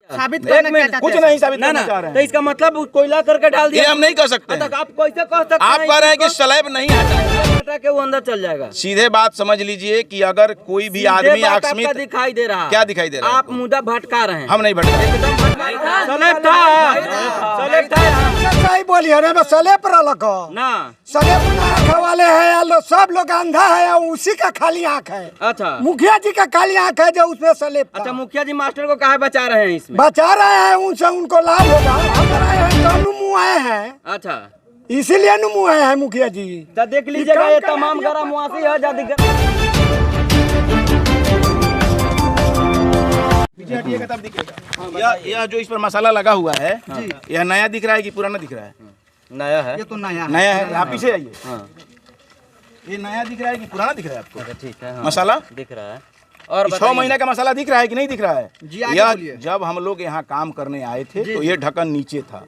साबित करना क्या चाहते हैं? कुछ नहीं साबित करना चाह रहे हैं। तो इसका मतलब कोयला करके डाल दिया, ये हम नहीं कर सकते हैं। आप कैसे कह सकते हैं? आप कह रहे हैं कि स्लैब नहीं हटा के वो अंदर चल जाएगा। सीधे बात समझ लीजिए कि अगर कोई भी आदमी आकस्मिक दिखाई दे रहा है, क्या दिखाई दे रहा है? आप मुद्दा भटका रहे हैं। हम नहीं भटका स्लैब था सही बोलिए रे, स्लैब पर रखो ना, स्लैब रखे वाले हैं, सब लोग अंधा है, उसी का खाली आँख है। अच्छा मुखिया जी का खाली आँख है जो उसमें स्लैब था। अच्छा, मुखिया जी मास्टर को काहे बचा रहे हैं इसमें? बचा रहे हैं, उनसे उनको लाभ होगा। हम मुआए हैं, अच्छा इसीलिए मुआए हैं मुखिया जी। तो देख लीजिएगा, ये तमाम गरा मुआसी है जाति हटिएगा तब दिखेगा। यह जो इस पर मसाला लगा हुआ है, यह नया दिख रहा है कि पुराना दिख रहा है? नया है। ये तो नया नया है। आप पीछे आइए। हाँ ये नया दिख रहा है कि पुराना दिख रहा है आपको? ठीक है, हाँ, मसाला दिख रहा है। और 6 महीने का मसाला दिख रहा है कि नहीं दिख रहा है? जी, आगे यह बोलिए। जब हम लोग यहाँ काम करने आए थे तो ये ढक्कन नीचे था,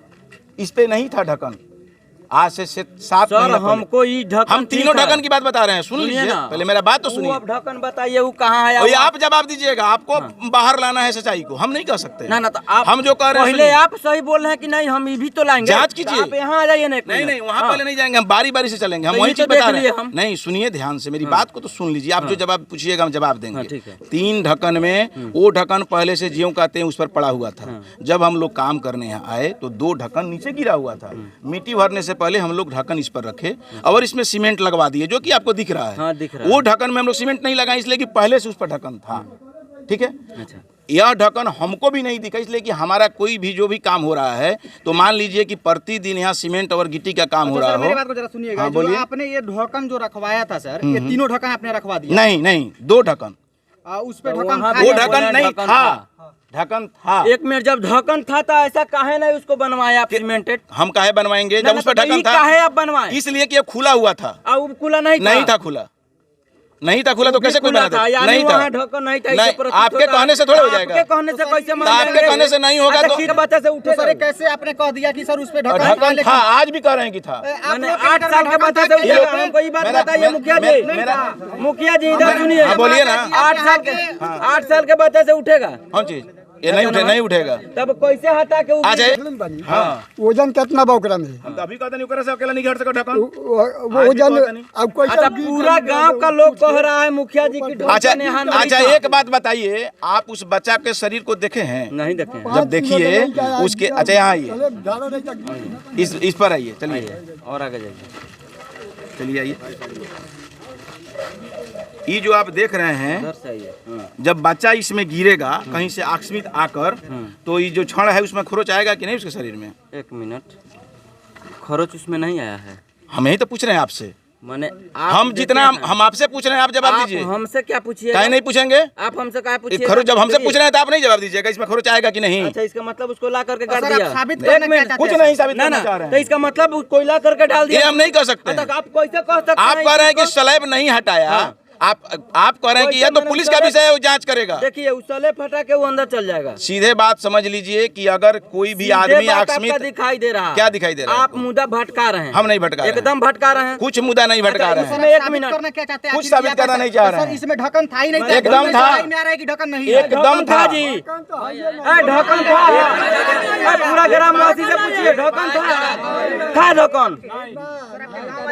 इस पे नहीं था ढक्कन। आज से 7 सर महीने पहले। हमको ये ढक्कन, हम तीनों ढक्कन की बात बता रहे हैं, सुन लीजिए ना। पहले मेरा बात तो वो सुनिए। अब ढक्कन बताइए वो कहाँ है? और ये आप जवाब दीजिएगा, आपको बाहर लाना है सच्चाई को, हम नहीं कह सकते। ना ना, तो आप हम जो कह रहे हैं पहले सुनिए। आप सही बोल रहे हैं कि नहीं, हम ये भी तो लाएंगे। जांच कीजिए। आप यहाँ आ जाइए ना। नहीं नहीं, वहाँ पहले नहीं जाएंगे, हम बारी बारी से चलेंगे। हम तो वही ये तो चीज बता देख रहे लिए हैं। हम। नहीं सुनिए ध्यान से, मेरी बात को तो सुन लीजिए। आप जो जवाब पूछिएगा हम जवाब देंगे। ठीक है। 3 ढक्कन में वो ढक्कन पहले से ज्यों कहते हैं उस पर पड़ा हुआ था। जब हम लोग काम करने यहाँ आए तो 2 ढक्कन नीचे गिरा हुआ था। मिट्टी भरने से पहले हम लोग ढक्कन इस पर रखे और इसमें सीमेंट लगवा दिए, जो कि आपको दिख रहा है। हाँ, दिख रहा है। वो ढक्कन में हम लोग सीमेंट नहीं लगाए इसलिए कि पहले से उस पर ढक्कन था। ठीक है। अच्छा, यह ढक्कन हमको भी नहीं दिखा, इसलिए कि हमारा कोई भी जो भी काम हो रहा है तो मान लीजिए कि प्रतिदिन यहाँ सीमेंट और गिट्टी का काम हो रहा मेरी हो। बात को जरा सुनिएगा। हाँ, जो बोलिए। आपने ये ढक्कन जो रखवाया था सर, ये तीनों ढक्कन आपने रखवा दिया? नहीं नहीं, 2 ढक्कन। उस पे तो ढक्कन वहाँ था? वो बोला ढक्कन नहीं ढक्कन था, ढक्कन था। एक मिनट, जब ढक्कन था तो ऐसा काहे नहीं उसको बनवाया आप सीमेंटेड? हम काहे बनवाएंगे ना, जब ना, उस पर तो ढक्कन ये था? काहे आप बनवाए? इसलिए कि ये खुला हुआ था। अब खुला नहीं था खुला, नहीं था खुला तो कैसे कोई खुला बनाता? था, यानी नहीं था। वहाँ ढक्कन नहीं था। नहीं, इससे प्रतीत आपके होता है। कहने से थोड़ा हो जाएगा। आपके कहने से कैसे मान आपके लेंगे? कहने से नहीं होगा अच्छा, तो ठीक बात से उठे सर, कैसे आपने कह दिया कि सर उस पे ढक्कन ढक्कन था, आज भी कह रहे हैं कि था। मैंने 8 साल के बाद से उठेगा। हमको ये बात बताइए मुखिया जी। मुखिया जी इधर सुनिए। हाँ, बोलिए ना। 8 साल के बाद से उठेगा। कौन चीज? ये नहीं उठेगा। तब कैसे हटा के आ जाए। हाँ, वजन कितना बा ओकरा में? हम तो अभी कहते नहीं ओकरा से अकेला नहीं घट सका ढक्कन। वजन अब कोई अच्छा, पूरा गांव का लोग कह रहा है मुखिया जी की ढक्कन यहाँ नहीं अच्छा, था। एक बात बताइए, आप उस बच्चा के शरीर को देखे हैं? नहीं देखे। जब देखिए उसके, अच्छा यहाँ आइए, इस पर आइए, चलिए और आगे जाइए। चलिए आइए। ये जो आप देख रहे हैं, उधर से आइए। हाँ। जब बच्चा इसमें गिरेगा कहीं से आकस्मिक आकर, तो ये जो क्षण है उसमें खरोच आएगा कि नहीं उसके शरीर में? 1 मिनट, खरोच उसमें नहीं आया है। हम यही तो पूछ रहे हैं आपसे। माने हम जितना हम आपसे पूछ रहे हैं, आप जवाब दीजिए। हमसे क्या पूछिए? काहे नहीं पूछेंगे? आप हमसे क्या पूछिए? खरोच जब हमसे पूछ रहे हैं तो आप नहीं जवाब दीजिएगा इसमें खरोच आएगा कि नहीं। अच्छा, इसका मतलब उसको ला करके कर सर, आप दिया। साबित एक करना क्या मिनट, चाहते कुछ हैं? नहीं साबित ना करना ना, चाह रहे तो हैं। इसका मतलब कोयला करके डाल ये दिया। हम नहीं कर सकते तक हैं। आप कैसे कह सकते आप कह रहे हैं कि स्लैब नहीं हटाया, आप कह रहे हैं कि यह तो पुलिस का विषय है, वो जांच करेगा। देखिए उस सले फटा के वो अंदर चल जाएगा। सीधे बात समझ लीजिए कि अगर कोई भी आदमी आकस्मिक, दिखाई दे रहा है। क्या दिखाई दे रहा है? आप मुद्दा भटका रहे हैं। हम नहीं भटका रहे हैं। एकदम भटका रहे हैं। कुछ मुद्दा नहीं भटका रहे हैं। इसमें 1 साबित मिनट करना क्या चाहते हैं? कुछ साबित करना नहीं चाह रहे सर, हैं। इसमें ढक्कन था ही नहीं। एकदम था। समझ में आ रहा है कि ढक्कन नहीं है। एकदम था जी। ढक्कन था। पूरा ग्रामवासी से पूछिए, ढक्कन था ढक्कन।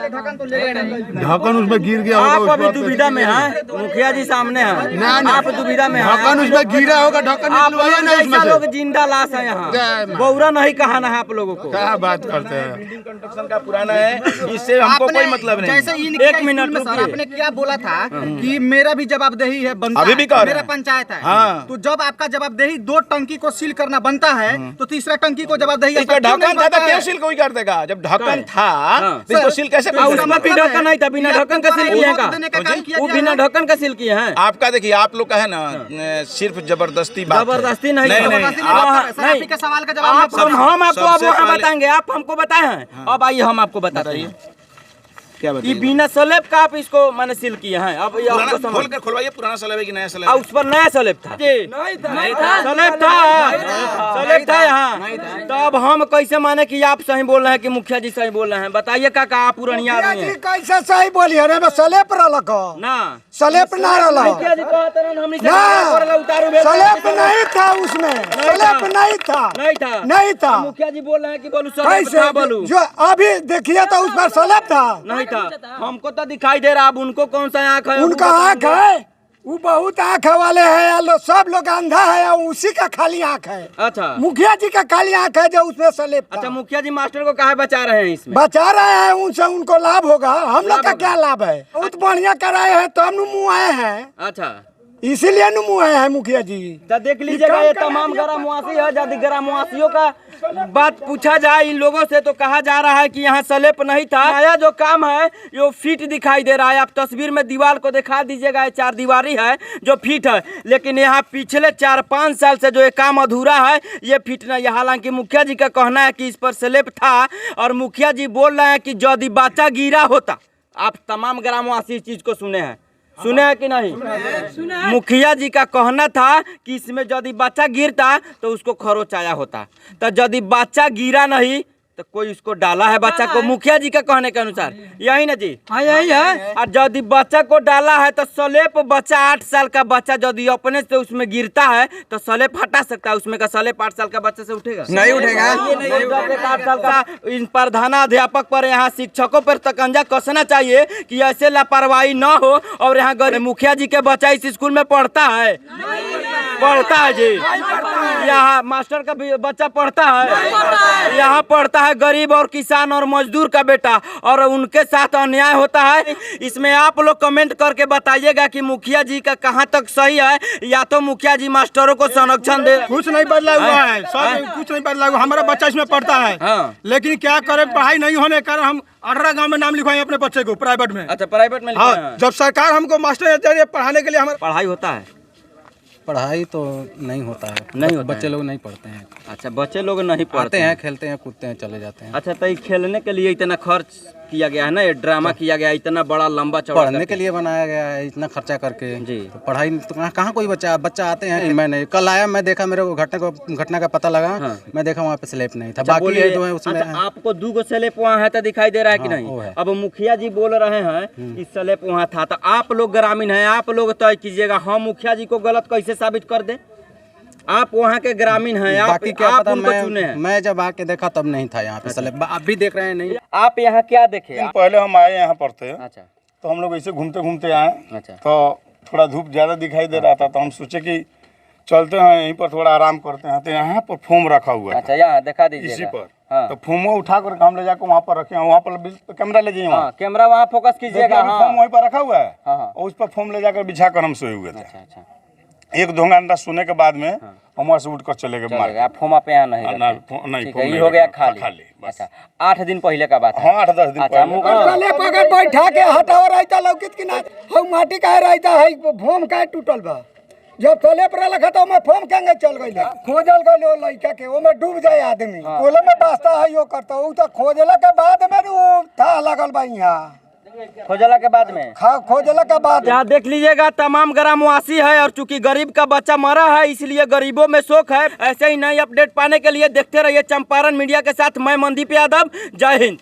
ढक्कन तो ले गए नहीं। ढक्कन उसमें गिर गया आप होगा। अभी दुविधा में हैं, मुखिया जी सामने हैं। आप दुविधा में हैं। ढक्कन उसमें गिरा होगा, ढक्कन आप निकलवाइए ना लोग उसमें जैसा से। लोग जिंदा लाश है यहाँ। बौरा नहीं कहना है आप लोगों को। क्या बात करते हैं? बिल्डिंग कंस्ट्रक्शन का पुराना है, इससे हमको कोई मतलब नहीं। जैसे ही 1 मिनट सर, आपने क्या बोला था कि मेरा भी जवाबदेही है, बनता अभी भी है, कह रहे मेरा हैं। पंचायत है। हाँ। तो जब आपका जवाबदेही 2 टंकी को सील करना बनता है, तो तीसरा टंकी को जवाबदेही इस पर ऐसा क्यों नहीं ढक्कन था बनता तो क्यों है? सील कोई कर देगा? जब ढक्कन था तो सर, इसको सील कैसे कर उसमें देगा? भी ढक्कन नहीं था, बिना ढक्कन का सील किए हैं का? देने का काम किया वो गया बिना है। ढक्कन का सील किए हैं। आपका देखिए, आप लोग का है ना, सिर्फ जबरदस्ती बात है। जबरदस्ती नहीं, नहीं जबरदस्ती नहीं आप करता है। सर, आप ही के सवाल का जवाब आप मैं पूछ रहा हूं। हम आपको अब सबसे वहाँ पहले- बताएंगे, आप हमको बताए हैं। अब आइए हम आपको बताते हैं। क्या ये बताइए? बिना स्लैब का आप इसको मैंने सील किए हैं। अब ये पुराना आपको समझ। खोल कर खुलवाइए, पुराना स्लैब है कि नया स्लैब और है? उस पर नया स्लैब था। नहीं था। स्लैब था यहाँ। तो अब हम कैसे माने कि आप सही बोल रहे हैं कि मुखिया जी सही बोल रहे हैं? बताइए काका, आप पुरानिया मुखिया आदमी जी हैं। कैसे सही बोली अरे मैं सलेप रहलक ना सलेप ना रहल मुखिया जी कहते रहे हमनी से ना करेला उतारू भेज सलेप नहीं था उसमें सलेप नहीं था नहीं था मुखिया जी बोल रहे हैं कि बोलू सर कैसे बोलू जो अभी देखिए तो उस पर सलेप था नहीं था। हमको तो दिखाई दे रहा, अब उनको कौन सा आँख है? उनका आँख है वो बहुत आँख वाले हैं सब लोग अंधा है उसी का खाली आँख है। अच्छा मुखिया जी का खाली आँख है जो उसमें सलेप था। अच्छा, मुखिया जी मास्टर को काहे बचा रहे हैं इसमें? बचा रहे हैं उनसे उनको लाभ होगा, हम लोग का क्या लाभ है? बहुत बढ़िया कराए हैं तब तो मुँह आए हैं, अच्छा इसीलिए मुँह आए हैं मुखिया जी। तो देख लीजिएगा ये तमाम ग्रामवासी है। यदि ग्रामवासियों का बात पूछा जाए इन लोगों से तो कहा जा रहा है कि यहाँ सलेप नहीं था। नया जो काम है ये फिट दिखाई दे रहा है। आप तस्वीर में दीवार को दिखा दीजिएगा, ये 4 दीवारी है जो फिट है, लेकिन यहाँ पिछले 4-5 साल से जो ये काम अधूरा है ये फिट नहीं है। हालांकि मुखिया जी का कहना है कि इस पर सलेप था और मुखिया जी बोल रहे हैं कि यदि बच्चा गिरा होता, आप तमाम ग्रामवासी इस चीज को सुने हैं कि नहीं? मुखिया जी का कहना था कि इसमें यदि बच्चा गिरता तो उसको खरोच आया होता, तो यदि बच्चा गिरा नहीं तो कोई उसको डाला है बच्चा को, मुखिया जी का कहने के अनुसार। यही ना जी? हाँ यही है। और यदि बच्चा को डाला है तो सलेप बच्चा 8 साल का बच्चा यदि अपने से उसमें गिरता है तो सलेप हटा सकता है। उसमें का सलेप 8 साल का बच्चे से उठेगा? नहीं उठेगा। 8 साल का इन प्रधानाध्यापक पर, यहाँ शिक्षकों पर तकंजा कसना चाहिए कि ऐसे लापरवाही न हो। और यहाँ गरीब मुखिया जी के बच्चा इस स्कूल में पढ़ता है जी? यहाँ मास्टर का भी बच्चा पढ़ता है? यहाँ पढ़ता है गरीब और किसान और मजदूर का बेटा, और उनके साथ अन्याय होता है। इसमें आप लोग कमेंट करके बताइएगा कि मुखिया जी का कहां तक सही है, या तो मुखिया जी मास्टरों को संरक्षण दे। कुछ नहीं बदला हुआ है, सब कुछ नहीं बदला हुआ। हमारा बच्चा इसमें पढ़ता है, लेकिन क्या करे, पढ़ाई नहीं होने के कारण हम 18 गांव में नाम लिखवाए अपने बच्चे को प्राइवेट में। अच्छा, प्राइवेट में हाँ, जब सरकार हमको मास्टर पढ़ाने के लिए हमारे पढ़ाई होता है। पढ़ाई तो नहीं होता है, नहीं होता बच्चे लोग नहीं पढ़ते हैं। अच्छा, बच्चे लोग नहीं पढ़ते हैं, खेलते हैं, कूदते हैं, चले जाते हैं। अच्छा, तो ये खेलने के लिए इतना खर्च किया गया है ना, ये ड्रामा किया गया, इतना बड़ा लंबा चौड़ा पढ़ने के लिए बनाया गया है, इतना खर्चा करके जी। तो पढ़ाई तो कहाँ कोई बच्चा आते हैं। मैंने कल आया, मैं देखा, मेरे को घटना का पता लगा। मैं देखा वहाँ पे स्लेप नहीं था। अच्छा, बाकी है जो है उसमें। अच्छा, आपको 2 स्लेप वहाँ है तो दिखाई दे रहा है कि नहीं? अब मुखिया जी बोल रहे हैं कि स्लेप वहाँ था, तो आप लोग ग्रामीण हैं, आप लोग तय कीजिएगा हम मुखिया जी को गलत कैसे साबित कर दे? आप वहाँ के ग्रामीण हैं, बाकी क्या आप पता, उनको चुने हैं। मैं जब आके देखा तब नहीं था यहाँ पे स्लेप। आप भी देख रहे हैं नहीं? आप यहाँ क्या देखे? पहले हम आए यहाँ पढ़ते, अच्छा, तो हम लोग ऐसे घूमते घूमते आए। अच्छा, तो थोड़ा धूप ज़्यादा दिखाई दे रहा था, तो हम सोचे कि चलते हैं यहीं पर थोड़ा आराम करते हैं। तो यहाँ पर फोम रखा हुआ है। अच्छा, यहाँ दिखा दीजिए इसी पर। हाँ। तो फोमो उठा कर हम ले जाकर वहाँ पर रखे हैं। वहाँ पर कैमरा ले जाइए, वहाँ कैमरा वहाँ फोकस कीजिएगा। फोम वहीं पर रखा हुआ है। हाँ। और उस पर फोम ले जाकर बिछा कर हम सोए हुए थे। अच्छा, 1-2 घंटा सोने के बाद में हम वहाँ से उठ कर चले गए मार्केट। आप फोमा पे यहाँ नहीं रखे? नहीं, ठीक है, ये हो गया खाली। बस। अच्छा, 8 दिन पहले का बात है? हाँ, 8-10 दिन अच्छा, पहले। सलेप अगर बैठा के हटाओ रहता लौकित कि ना हम माटी का रहता है, भूम का टूटल बा। जब सलेप रहा तो मैं फोम केंगे चल गई, खोजल गई लड़का के, वो में डूब जाए आदमी। ओले में बास्ता है यो करता हूँ, तो खोजला के बाद में था लगल बा यहाँ, खोजला के बाद में खोजला के बाद। यहाँ देख लीजिएगा तमाम ग्रामवासी है, और चूंकि गरीब का बच्चा मरा है इसलिए गरीबों में शोक है। ऐसे ही नई अपडेट पाने के लिए देखते रहिए चंपारण मीडिया के साथ। मैं मनदीप यादव, जय हिंद।